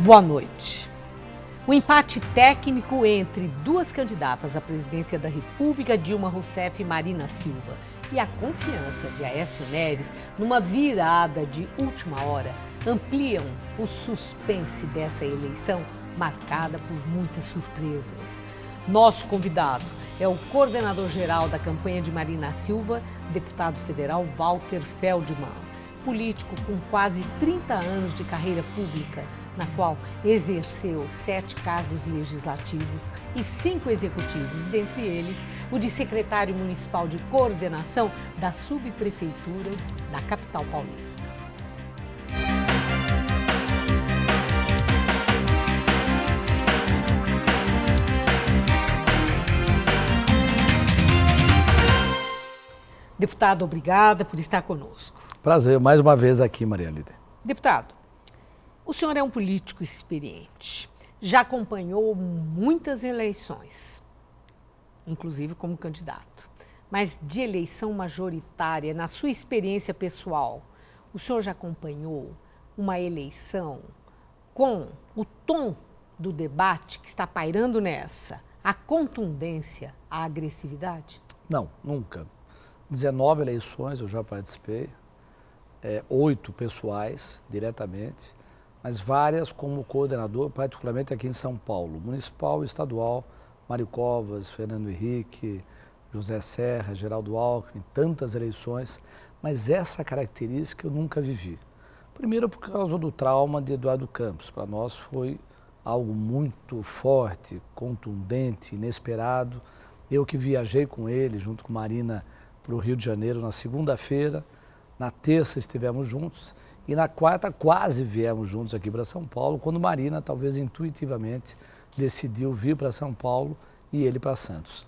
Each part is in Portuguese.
Boa noite. O empate técnico entre duas candidatas à presidência da República, Dilma Rousseff e Marina Silva, e a confiança de Aécio Neves numa virada de última hora ampliam o suspense dessa eleição marcada por muitas surpresas. Nosso convidado é o coordenador-geral da campanha de Marina Silva, deputado federal Walter Feldman, político com quase 30 anos de carreira pública, na qual exerceu 7 cargos legislativos e 5 executivos, dentre eles o de secretário municipal de coordenação das subprefeituras da capital paulista. Deputado, obrigada por estar conosco. Prazer, mais uma vez aqui, Maria Lídia. Deputado, o senhor é um político experiente, já acompanhou muitas eleições, inclusive como candidato, mas de eleição majoritária, na sua experiência pessoal, o senhor já acompanhou uma eleição com o tom do debate que está pairando nessa, a contundência, a agressividade? Não, nunca. 19 eleições eu já participei, 8 pessoais diretamente, mas várias como coordenador, particularmente aqui em São Paulo, municipal, estadual, Mário Covas, Fernando Henrique, José Serra, Geraldo Alckmin, tantas eleições, mas essa característica eu nunca vivi. Primeiro por causa do trauma de Eduardo Campos, para nós foi algo muito forte, contundente, inesperado. Eu que viajei com ele, junto com Marina, para o Rio de Janeiro na segunda-feira, na terça estivemos juntos e na quarta quase viemos juntos aqui para São Paulo, quando Marina, talvez intuitivamente, decidiu vir para São Paulo e ele para Santos.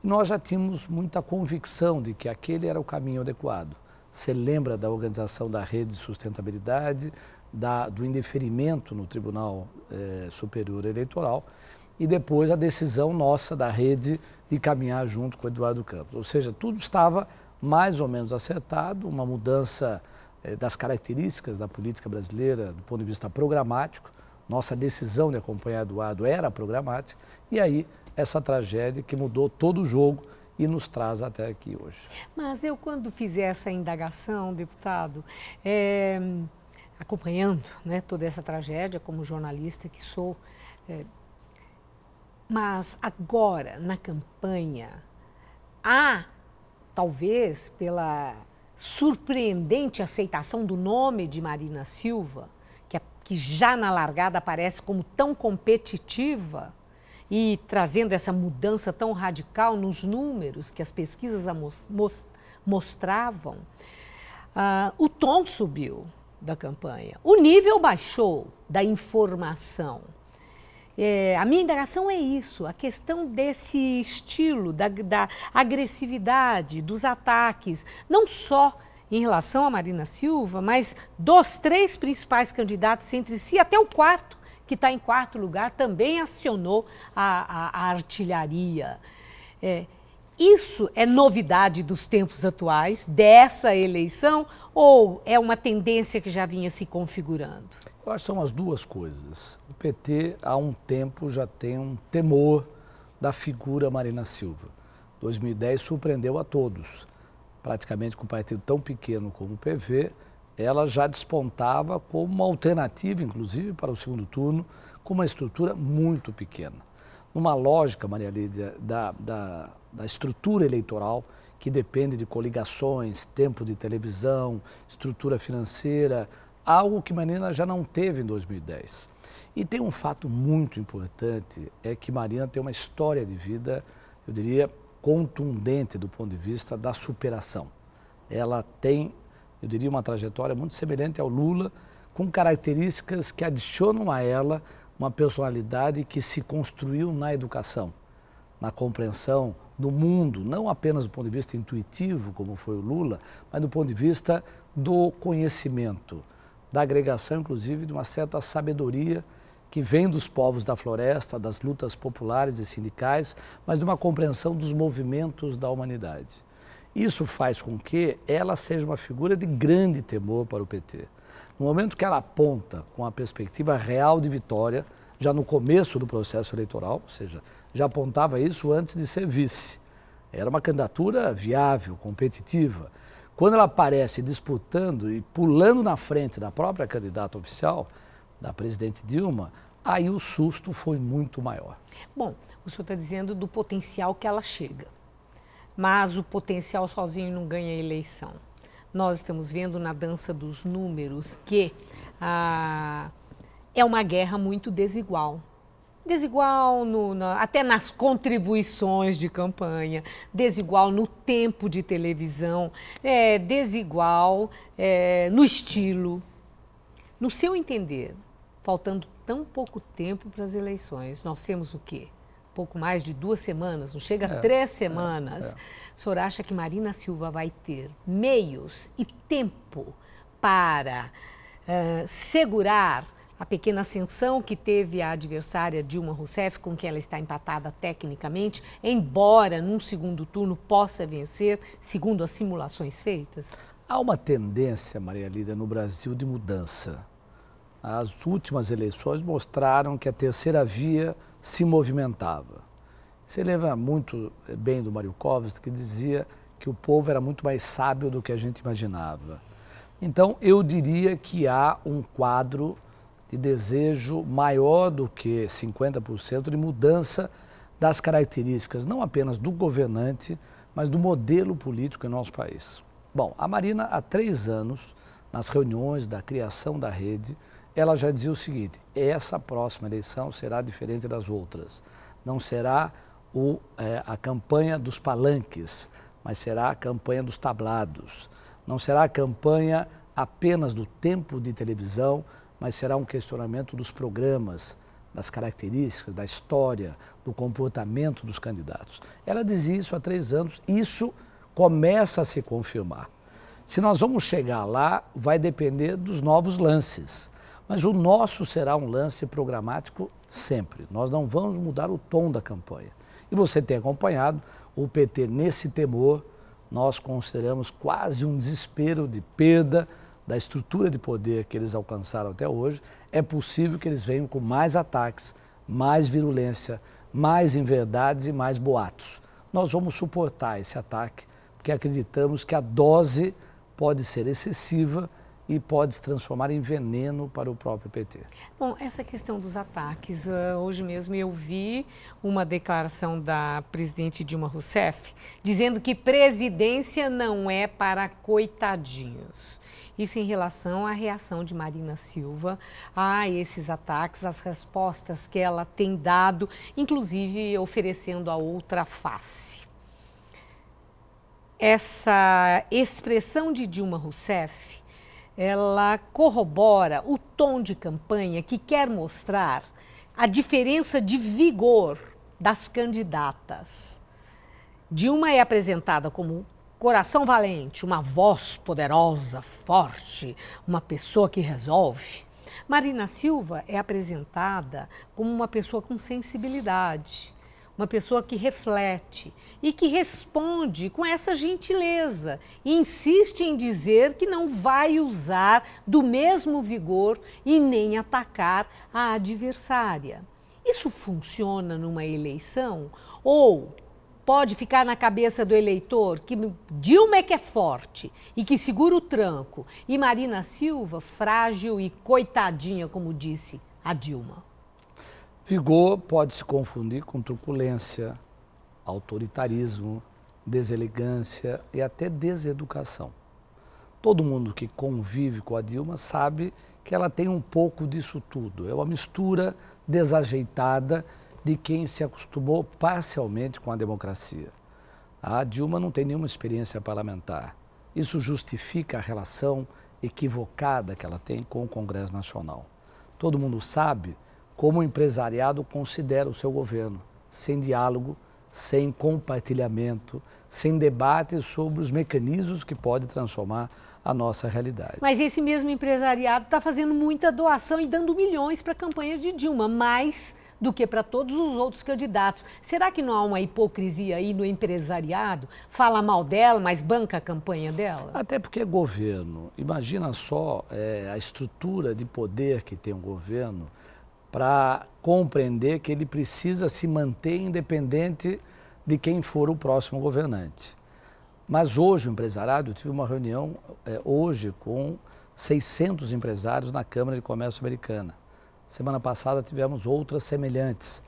E nós já tínhamos muita convicção de que aquele era o caminho adequado. Você lembra da organização da rede de sustentabilidade, do indeferimento no Tribunal Superior Eleitoral e depois a decisão nossa da rede de caminhar junto com o Eduardo Campos. Ou seja, tudo estava mais ou menos acertado, uma mudança das características da política brasileira do ponto de vista programático. Nossa decisão de acompanhar Eduardo era programática e aí essa tragédia que mudou todo o jogo e nos traz até aqui hoje. Mas eu, quando fizer essa indagação, deputado, acompanhando, né, toda essa tragédia como jornalista que sou, mas agora, na campanha, há, talvez, pela surpreendente aceitação do nome de Marina Silva, que já na largada aparece como tão competitiva e trazendo essa mudança tão radical nos números que as pesquisas mostravam, o tom subiu da campanha, o nível baixou da informação. A minha indagação é isso, a questão desse estilo, da agressividade, dos ataques, não só em relação a Marina Silva, mas dos 3 principais candidatos entre si, até o quarto, que está em 4º lugar, também acionou a artilharia. Isso é novidade dos tempos atuais, dessa eleição, ou é uma tendência que já vinha se configurando? Eu acho que são as duas coisas. O PT, há um tempo, já tem um temor da figura Marina Silva. 2010 surpreendeu a todos. Praticamente com um partido tão pequeno como o PV, ela já despontava como uma alternativa, inclusive, para o segundo turno, com uma estrutura muito pequena. Numa lógica, Maria Lídia, da estrutura eleitoral, que depende de coligações, tempo de televisão, estrutura financeira, algo que Marina já não teve em 2010. E tem um fato muito importante, é que Marina tem uma história de vida, eu diria, contundente do ponto de vista da superação. Ela tem, eu diria, uma trajetória muito semelhante ao Lula, com características que adicionam a ela uma personalidade que se construiu na educação, na compreensão do mundo, não apenas do ponto de vista intuitivo, como foi o Lula, mas do ponto de vista do conhecimento, da agregação, inclusive, de uma certa sabedoria que vem dos povos da floresta, das lutas populares e sindicais, mas de uma compreensão dos movimentos da humanidade. Isso faz com que ela seja uma figura de grande temor para o PT. No momento que ela aponta com a perspectiva real de vitória, já no começo do processo eleitoral, ou seja, já apontava isso antes de ser vice. Era uma candidatura viável, competitiva. Quando ela aparece disputando e pulando na frente da própria candidata oficial, da presidente Dilma, aí o susto foi muito maior. Bom, o senhor está dizendo do potencial que ela chega, mas o potencial sozinho não ganha a eleição. Nós estamos vendo na dança dos números que é uma guerra muito desigual. Desigual até nas contribuições de campanha, desigual no tempo de televisão, desigual no estilo. No seu entender, faltando tão pouco tempo para as eleições, nós temos o quê? Pouco mais de 2 semanas, não chega a 3 semanas. O senhor acha que Marina Silva vai ter meios e tempo para segurar a pequena ascensão que teve a adversária Dilma Rousseff, com quem ela está empatada tecnicamente, embora num segundo turno possa vencer, segundo as simulações feitas? Há uma tendência, Maria Lídia, no Brasil de mudança. As últimas eleições mostraram que a terceira via se movimentava. Você lembra muito bem do Mário Covas, que dizia que o povo era muito mais sábio do que a gente imaginava. Então, eu diria que há um quadro de desejo maior do que 50% de mudança das características, não apenas do governante, mas do modelo político em nosso país. Bom, a Marina, há 3 anos, nas reuniões da criação da rede, ela já dizia o seguinte: essa próxima eleição será diferente das outras. Não será a campanha dos palanques, mas será a campanha dos tablados. Não será a campanha apenas do tempo de televisão, mas será um questionamento dos programas, das características, da história, do comportamento dos candidatos. Ela dizia isso há 3 anos, isso começa a se confirmar. Se nós vamos chegar lá, vai depender dos novos lances. Mas o nosso será um lance programático sempre. Nós não vamos mudar o tom da campanha. E você tem acompanhado o PT nesse temor. Nós consideramos quase um desespero de perda da estrutura de poder que eles alcançaram até hoje. É possível que eles venham com mais ataques, mais virulência, mais inverdades e mais boatos. Nós vamos suportar esse ataque, porque acreditamos que a dose pode ser excessiva e pode se transformar em veneno para o próprio PT. Bom, essa questão dos ataques, hoje mesmo eu vi uma declaração da presidente Dilma Rousseff dizendo que presidência não é para coitadinhos. Isso em relação à reação de Marina Silva a esses ataques, as respostas que ela tem dado, inclusive oferecendo a outra face. Essa expressão de Dilma Rousseff, ela corrobora o tom de campanha que quer mostrar a diferença de vigor das candidatas. Dilma é apresentada como coração valente, uma voz poderosa, forte, uma pessoa que resolve. Marina Silva é apresentada como uma pessoa com sensibilidade, uma pessoa que reflete e que responde com essa gentileza e insiste em dizer que não vai usar do mesmo vigor e nem atacar a adversária. Isso funciona numa eleição? Ou pode ficar na cabeça do eleitor que Dilma é que é forte e que segura o tranco e Marina Silva frágil e coitadinha, como disse a Dilma? Vigor pode se confundir com truculência, autoritarismo, deselegância e até deseducação. Todo mundo que convive com a Dilma sabe que ela tem um pouco disso tudo. É uma mistura desajeitada de quem se acostumou parcialmente com a democracia. A Dilma não tem nenhuma experiência parlamentar. Isso justifica a relação equivocada que ela tem com o Congresso Nacional. Todo mundo sabe como o empresariado considera o seu governo, sem diálogo, sem compartilhamento, sem debate sobre os mecanismos que podem transformar a nossa realidade. Mas esse mesmo empresariado está fazendo muita doação e dando milhões para a campanha de Dilma, mas do que para todos os outros candidatos. Será que não há uma hipocrisia aí no empresariado? Fala mal dela, mas banca a campanha dela? Até porque é governo. Imagina só a estrutura de poder que tem o governo para compreender que ele precisa se manter independente de quem for o próximo governante. Mas hoje o empresariado, eu tive uma reunião hoje com 600 empresários na Câmara de Comércio Americana. Semana passada tivemos outras semelhantes.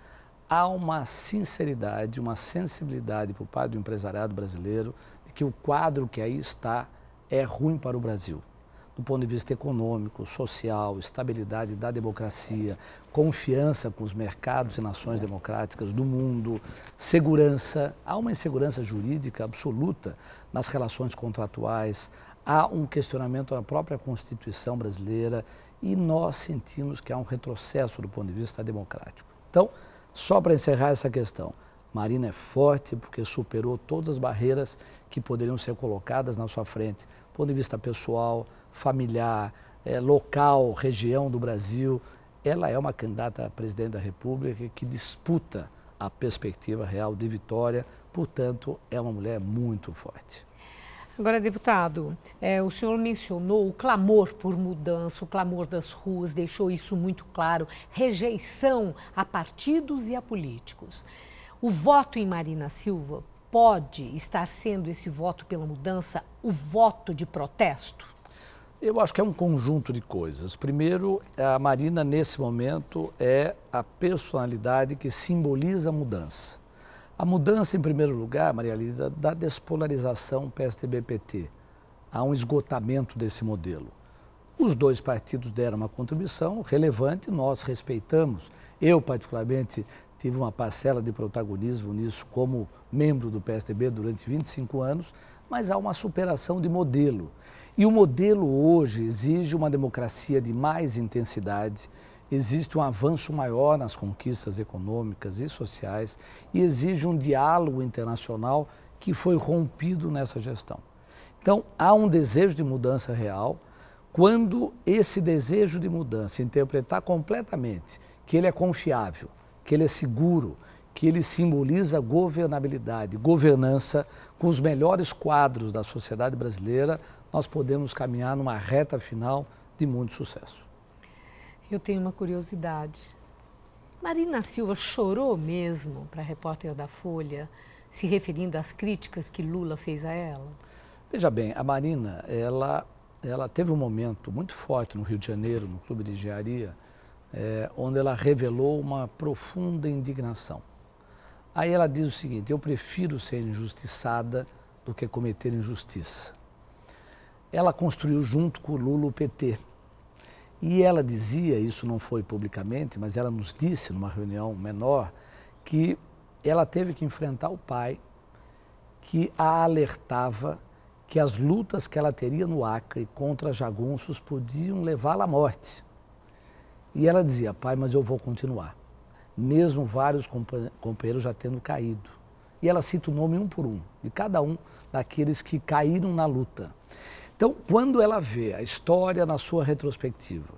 Há uma sinceridade, uma sensibilidade por parte do empresariado brasileiro de que o quadro que aí está é ruim para o Brasil. Do ponto de vista econômico, social, estabilidade da democracia, confiança com os mercados e nações democráticas do mundo, segurança. Há uma insegurança jurídica absoluta nas relações contratuais, há um questionamento da própria Constituição brasileira e nós sentimos que há um retrocesso do ponto de vista democrático. Então, só para encerrar essa questão, Marina é forte porque superou todas as barreiras que poderiam ser colocadas na sua frente, do ponto de vista pessoal, familiar, local, região do Brasil. Ela é uma candidata a presidente da República que disputa a perspectiva real de vitória, portanto, é uma mulher muito forte. Agora, deputado, o senhor mencionou o clamor por mudança, o clamor das ruas, deixou isso muito claro, rejeição a partidos e a políticos. O voto em Marina Silva pode estar sendo esse voto pela mudança, o voto de protesto? Eu acho que é um conjunto de coisas. Primeiro, a Marina, nesse momento, é a personalidade que simboliza a mudança. A mudança, em primeiro lugar, Maria Lídia, da despolarização PSDB-PT. Há um esgotamento desse modelo. Os dois partidos deram uma contribuição relevante, nós respeitamos. Eu, particularmente, tive uma parcela de protagonismo nisso como membro do PSDB durante 25 anos, mas há uma superação de modelo. E o modelo hoje exige uma democracia de mais intensidade, existe um avanço maior nas conquistas econômicas e sociais e exige um diálogo internacional que foi rompido nessa gestão. Então, há um desejo de mudança real. Quando esse desejo de mudança interpretar completamente que ele é confiável, que ele é seguro, que ele simboliza governabilidade, governança com os melhores quadros da sociedade brasileira, nós podemos caminhar numa reta final de muito sucesso. Eu tenho uma curiosidade. Marina Silva chorou mesmo para a repórter da Folha, se referindo às críticas que Lula fez a ela? Veja bem, a Marina, ela teve um momento muito forte no Rio de Janeiro, no Clube de Engenharia, onde ela revelou uma profunda indignação. Aí ela diz o seguinte: eu prefiro ser injustiçada do que cometer injustiça. Ela construiu junto com o Lula o PT. E ela dizia, isso não foi publicamente, mas ela nos disse numa reunião menor, que ela teve que enfrentar o pai, que a alertava que as lutas que ela teria no Acre contra jagunços podiam levá-la à morte. E ela dizia: pai, mas eu vou continuar, mesmo vários companheiros já tendo caído. E ela cita o nome um por um, de cada um daqueles que caíram na luta. Então, quando ela vê a história na sua retrospectiva,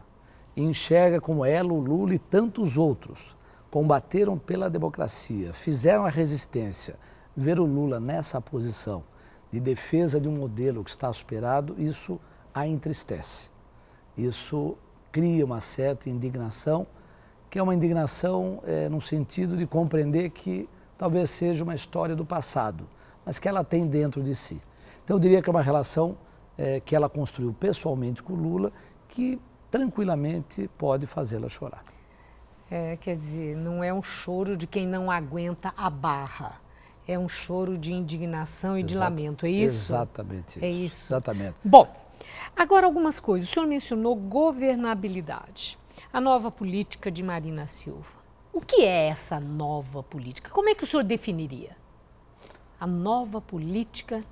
e enxerga como ela, o Lula e tantos outros combateram pela democracia, fizeram a resistência, ver o Lula nessa posição de defesa de um modelo que está superado, isso a entristece. Isso cria uma certa indignação, que é uma indignação no sentido de compreender que talvez seja uma história do passado, mas que ela tem dentro de si. Então, eu diria que é uma relação que ela construiu pessoalmente com o Lula, que tranquilamente pode fazê-la chorar. Quer dizer, não é um choro de quem não aguenta a barra, é um choro de indignação e de lamento, é isso? Exatamente isso. É isso. Exatamente. Bom, agora algumas coisas. O senhor mencionou governabilidade, a nova política de Marina Silva. O que é essa nova política? Como é que o senhor definiria a nova política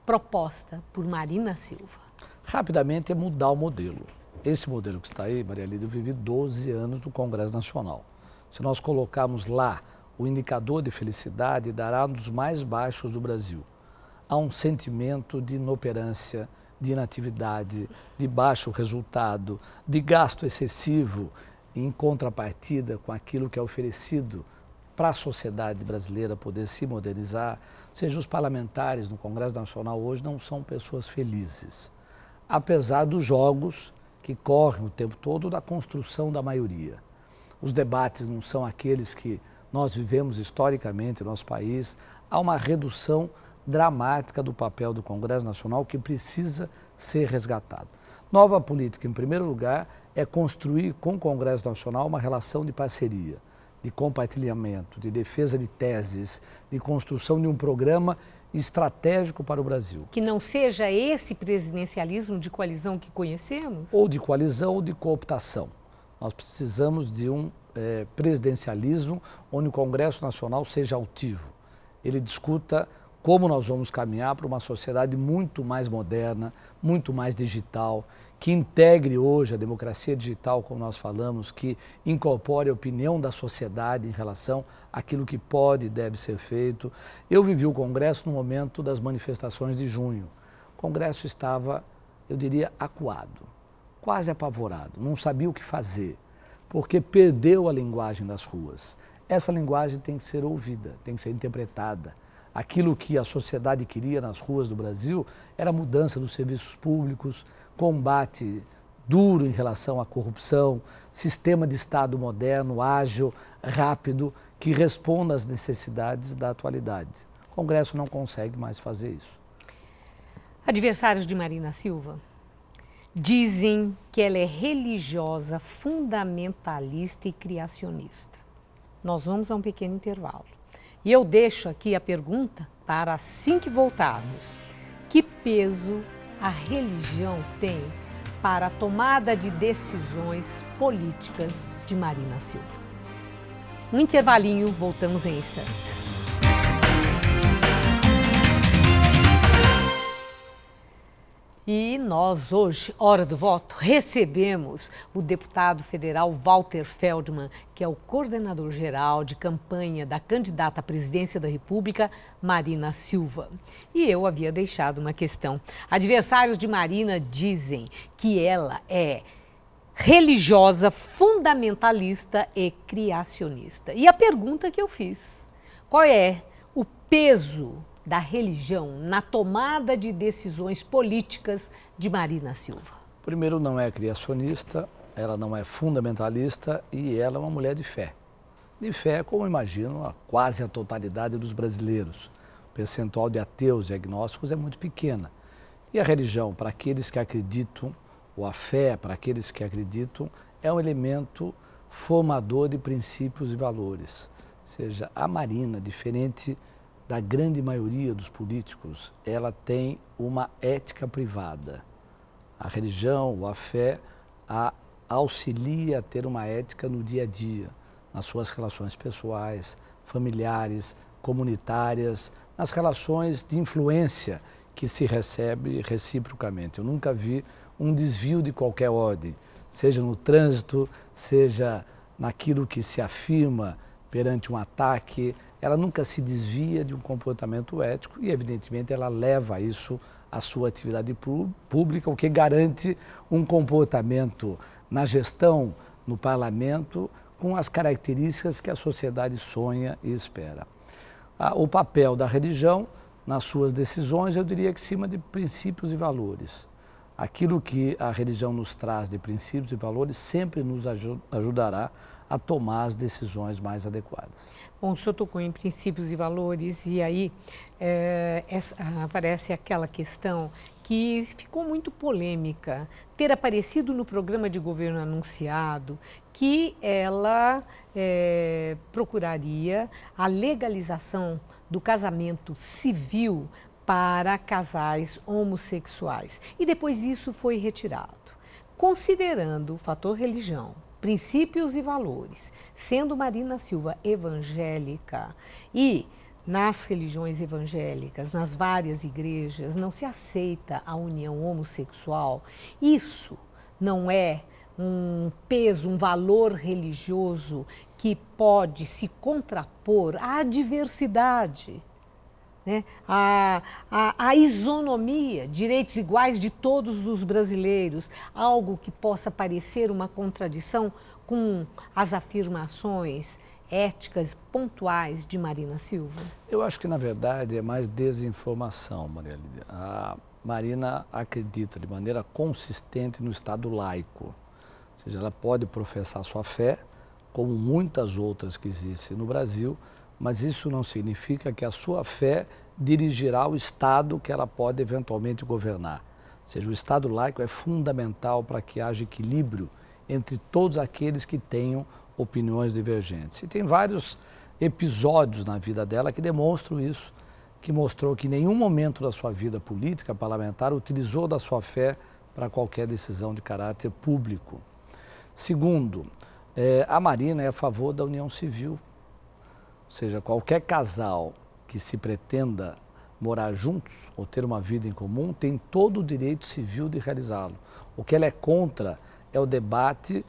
proposta por Marina Silva? Rapidamente é mudar o modelo. Esse modelo que está aí, Maria Lídia, eu vivi 12 anos no Congresso Nacional. Se nós colocarmos lá o indicador de felicidade, dará um dos mais baixos do Brasil. Há um sentimento de inoperância, de inatividade, de baixo resultado, de gasto excessivo. em contrapartida com aquilo que é oferecido para a sociedade brasileira poder se modernizar, ou seja, os parlamentares no Congresso Nacional hoje não são pessoas felizes, apesar dos jogos que correm o tempo todo da construção da maioria. Os debates não são aqueles que nós vivemos historicamente no nosso país. Há uma redução dramática do papel do Congresso Nacional que precisa ser resgatado. Nova política, em primeiro lugar, é construir com o Congresso Nacional uma relação de parceria, de compartilhamento, de defesa de teses, de construção de um programa estratégico para o Brasil. Que não seja esse presidencialismo de coalizão que conhecemos? Ou de coalizão ou de cooptação. Nós precisamos de um presidencialismo onde o Congresso Nacional seja altivo. Ele discuta como nós vamos caminhar para uma sociedade muito mais moderna, muito mais digital, que integre hoje a democracia digital, como nós falamos, que incorpore a opinião da sociedade em relação àquilo que pode e deve ser feito. Eu vivi o Congresso no momento das manifestações de junho. O Congresso estava, eu diria, acuado, quase apavorado, não sabia o que fazer, porque perdeu a linguagem das ruas. Essa linguagem tem que ser ouvida, tem que ser interpretada. Aquilo que a sociedade queria nas ruas do Brasil era a mudança dos serviços públicos, combate duro em relação à corrupção, sistema de Estado moderno, ágil, rápido, que responda às necessidades da atualidade. O Congresso não consegue mais fazer isso. Adversários de Marina Silva dizem que ela é religiosa, fundamentalista e criacionista. Nós vamos a um pequeno intervalo. E eu deixo aqui a pergunta para assim que voltarmos. Que peso a religião tem para a tomada de decisões políticas de Marina Silva? Um intervalinho, voltamos em instantes. E nós hoje, hora do voto, recebemos o deputado federal Walter Feldman, que é o coordenador geral de campanha da candidata à presidência da República, Marina Silva. E eu havia deixado uma questão. Adversários de Marina dizem que ela é religiosa, fundamentalista e criacionista. E a pergunta que eu fiz, qual é o peso da religião na tomada de decisões políticas de Marina Silva? Primeiro, não é criacionista, ela não é fundamentalista e ela é uma mulher de fé. De fé, como imagino, quase a totalidade dos brasileiros. O percentual de ateus e agnósticos é muito pequena. E a religião, para aqueles que acreditam, ou a fé, para aqueles que acreditam, é um elemento formador de princípios e valores. Ou seja, a Marina, diferente da grande maioria dos políticos, ela tem uma ética privada. A religião ou a fé a auxilia a ter uma ética no dia a dia, nas suas relações pessoais, familiares, comunitárias, nas relações de influência que se recebe reciprocamente. Eu nunca vi um desvio de qualquer ordem, seja no trânsito, seja naquilo que se afirma perante um ataque. Ela nunca se desvia de um comportamento ético e, evidentemente, ela leva isso à sua atividade pública, o que garante um comportamento na gestão, no parlamento, com as características que a sociedade sonha e espera. O papel da religião nas suas decisões, eu diria que cima de princípios e valores. Aquilo que a religião nos traz de princípios e valores sempre nos ajudará a tomar as decisões mais adequadas. Bom, o senhor tocou em princípios e valores e aí aparece aquela questão que ficou muito polêmica, ter aparecido no programa de governo anunciado que ela procuraria a legalização do casamento civil para casais homossexuais. E depois isso foi retirado. Considerando o fator religião, princípios e valores, sendo Marina Silva evangélica e nas religiões evangélicas, nas várias igrejas, não se aceita a união homossexual, isso não é um peso, um valor religioso que pode se contrapor à diversidade, né? A isonomia, direitos iguais de todos os brasileiros, algo que possa parecer uma contradição com as afirmações éticas pontuais de Marina Silva? Eu acho que, na verdade, é mais desinformação, Maria Lídia. A Marina acredita de maneira consistente no Estado laico. Ou seja, ela pode professar sua fé, como muitas outras que existem no Brasil, mas isso não significa que a sua fé dirigirá o Estado que ela pode eventualmente governar. Ou seja, o Estado laico é fundamental para que haja equilíbrio entre todos aqueles que tenham opiniões divergentes. E tem vários episódios na vida dela que demonstram isso, que mostrou que em nenhum momento da sua vida política, parlamentar, utilizou da sua fé para qualquer decisão de caráter público. Segundo, a Marina é a favor da união civil. Ou seja, qualquer casal que se pretenda morar juntos ou ter uma vida em comum tem todo o direito civil de realizá-lo. O que ela é contra é o debate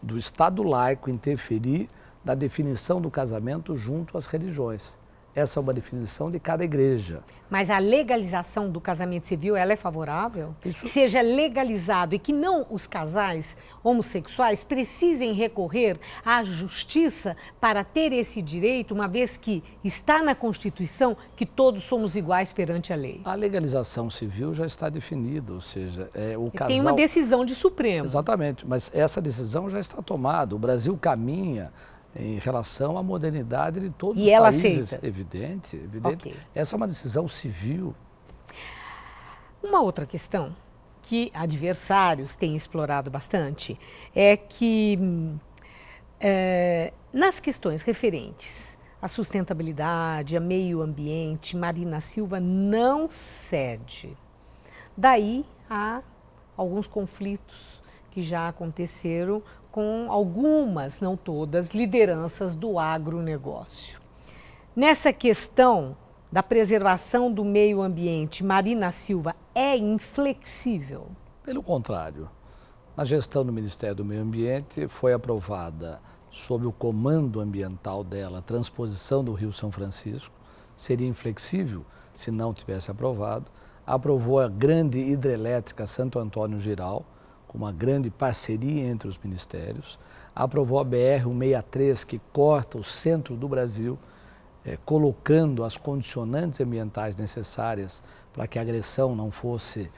do Estado laico interferir na definição do casamento junto às religiões. Essa é uma definição de cada igreja. Mas a legalização do casamento civil, ela é favorável? Isso... Que seja legalizado e que não os casais homossexuais precisem recorrer à justiça para ter esse direito, uma vez que está na Constituição que todos somos iguais perante a lei. A legalização civil já está definida, ou seja, o casal... Tem uma decisão de Supremo. Exatamente, mas essa decisão já está tomada. O Brasil caminha em relação à modernidade de todos os países. Aceita? Evidente. Okay. Essa é uma decisão civil. Uma outra questão que adversários têm explorado bastante é que nas questões referentes à sustentabilidade, a meio ambiente, Marina Silva não cede. Daí há alguns conflitos que já aconteceram com algumas, não todas, lideranças do agronegócio. Nessa questão da preservação do meio ambiente, Marina Silva é inflexível? Pelo contrário, na gestão do Ministério do Meio Ambiente foi aprovada, sob o comando ambiental dela, a transposição do Rio São Francisco. Seria inflexível se não tivesse aprovado. Aprovou a grande hidrelétrica Santo Antônio Giral, uma grande parceria entre os ministérios, aprovou a BR-163, que corta o centro do Brasil, colocando as condicionantes ambientais necessárias para que a agressão não fosse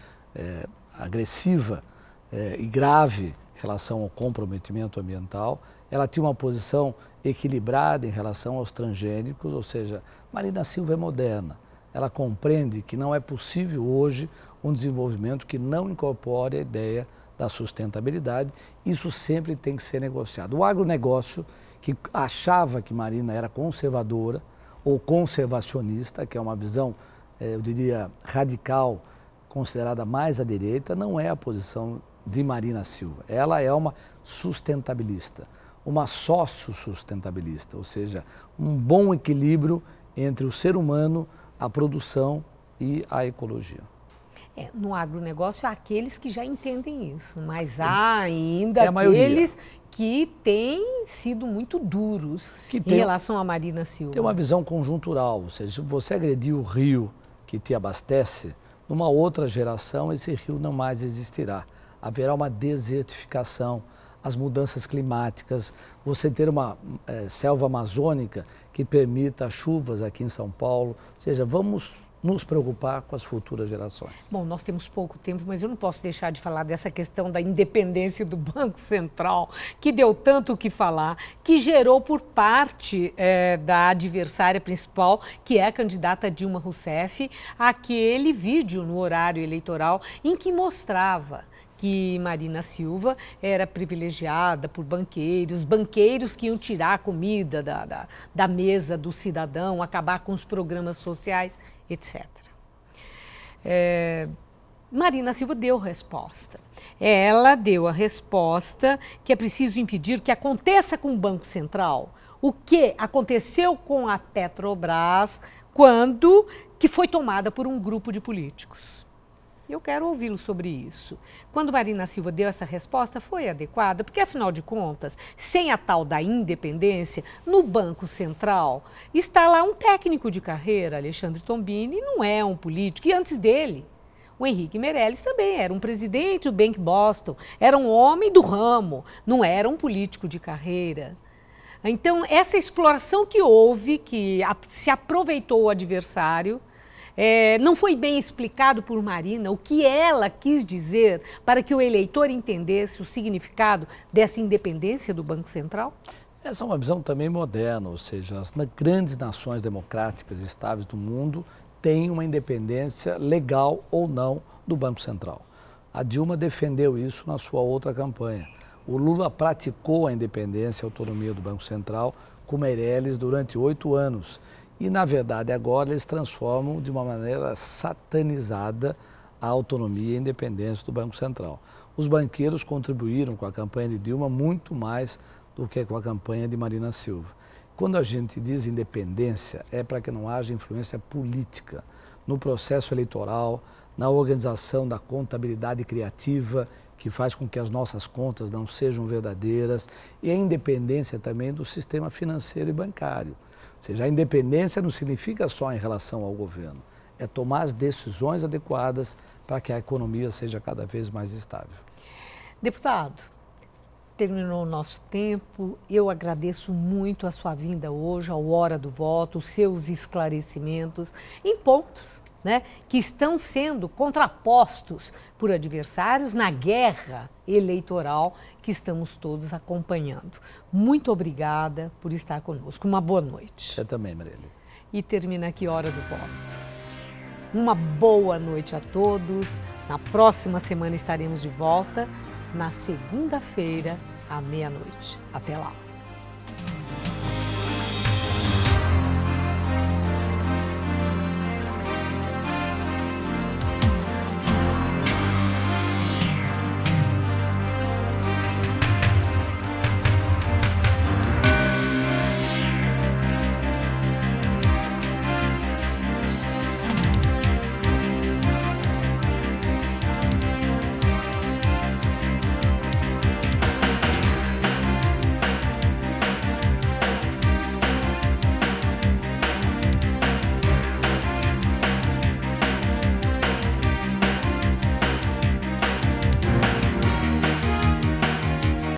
agressiva e grave em relação ao comprometimento ambiental. Ela tinha uma posição equilibrada em relação aos transgênicos, ou seja, Marina Silva é moderna. Ela compreende que não é possível hoje um desenvolvimento que não incorpore a ideia da sustentabilidade. Isso sempre tem que ser negociado. O agronegócio, que achava que Marina era conservadora ou conservacionista, que é uma visão, eu diria, radical, considerada mais à direita, não é a posição de Marina Silva. Ela é uma sustentabilista, uma sócio-sustentabilista, ou seja, um bom equilíbrio entre o ser humano, a produção e a ecologia. No agronegócio há aqueles que já entendem isso, mas há ainda aqueles que têm sido muito duros em relação a Marina Silva. Tem uma visão conjuntural, ou seja, se você agredir o rio que te abastece, numa outra geração esse rio não mais existirá. Haverá uma desertificação, as mudanças climáticas, você ter uma selva amazônica que permita chuvas aqui em São Paulo, ou seja, vamos nos preocupar com as futuras gerações. Bom, nós temos pouco tempo, mas eu não posso deixar de falar dessa questão da independência do Banco Central, que deu tanto o que falar, que gerou por parte da adversária principal, que é a candidata Dilma Rousseff, aquele vídeo no horário eleitoral em que mostrava que Marina Silva era privilegiada por banqueiros que iam tirar a comida da mesa do cidadão, acabar com os programas sociais, etc. Marina Silva deu resposta. Ela deu a resposta que é preciso impedir que aconteça com o Banco Central o que aconteceu com a Petrobras que foi tomada por um grupo de políticos. Eu quero ouvi-lo sobre isso. Quando Marina Silva deu essa resposta, foi adequada, porque, afinal de contas, sem a tal da independência, no Banco Central está lá um técnico de carreira, Alexandre Tombini, não é um político, e antes dele, O Henrique Meirelles também era um presidente do Bank Boston, era um homem do ramo, não era um político de carreira. Então, essa exploração que houve, que se aproveitou o adversário, não foi bem explicado por Marina o que ela quis dizer para que o eleitor entendesse o significado dessa independência do Banco Central? Essa é uma visão também moderna, ou seja, as grandes nações democráticas estáveis do mundo têm uma independência legal ou não do Banco Central. A Dilma defendeu isso na sua outra campanha. O Lula praticou a independência e a autonomia do Banco Central com Meirelles durante 8 anos. E, na verdade, agora eles transformam de uma maneira satanizada a autonomia e a independência do Banco Central. Os banqueiros contribuíram com a campanha de Dilma muito mais do que com a campanha de Marina Silva. Quando a gente diz independência, é para que não haja influência política no processo eleitoral, na organização da contabilidade criativa, que faz com que as nossas contas não sejam verdadeiras, e a independência também do sistema financeiro e bancário. Ou seja, a independência não significa só em relação ao governo, é tomar as decisões adequadas para que a economia seja cada vez mais estável. Deputado, terminou o nosso tempo. Eu agradeço muito a sua vinda hoje, ao Hora do Voto, os seus esclarecimentos em pontos, né, que estão sendo contrapostos por adversários na guerra eleitoral que estamos todos acompanhando. Muito obrigada por estar conosco. Uma boa noite. Você também, Marília. E termina aqui Hora do Voto. Uma boa noite a todos. Na próxima semana estaremos de volta, na segunda-feira, à meia-noite. Até lá.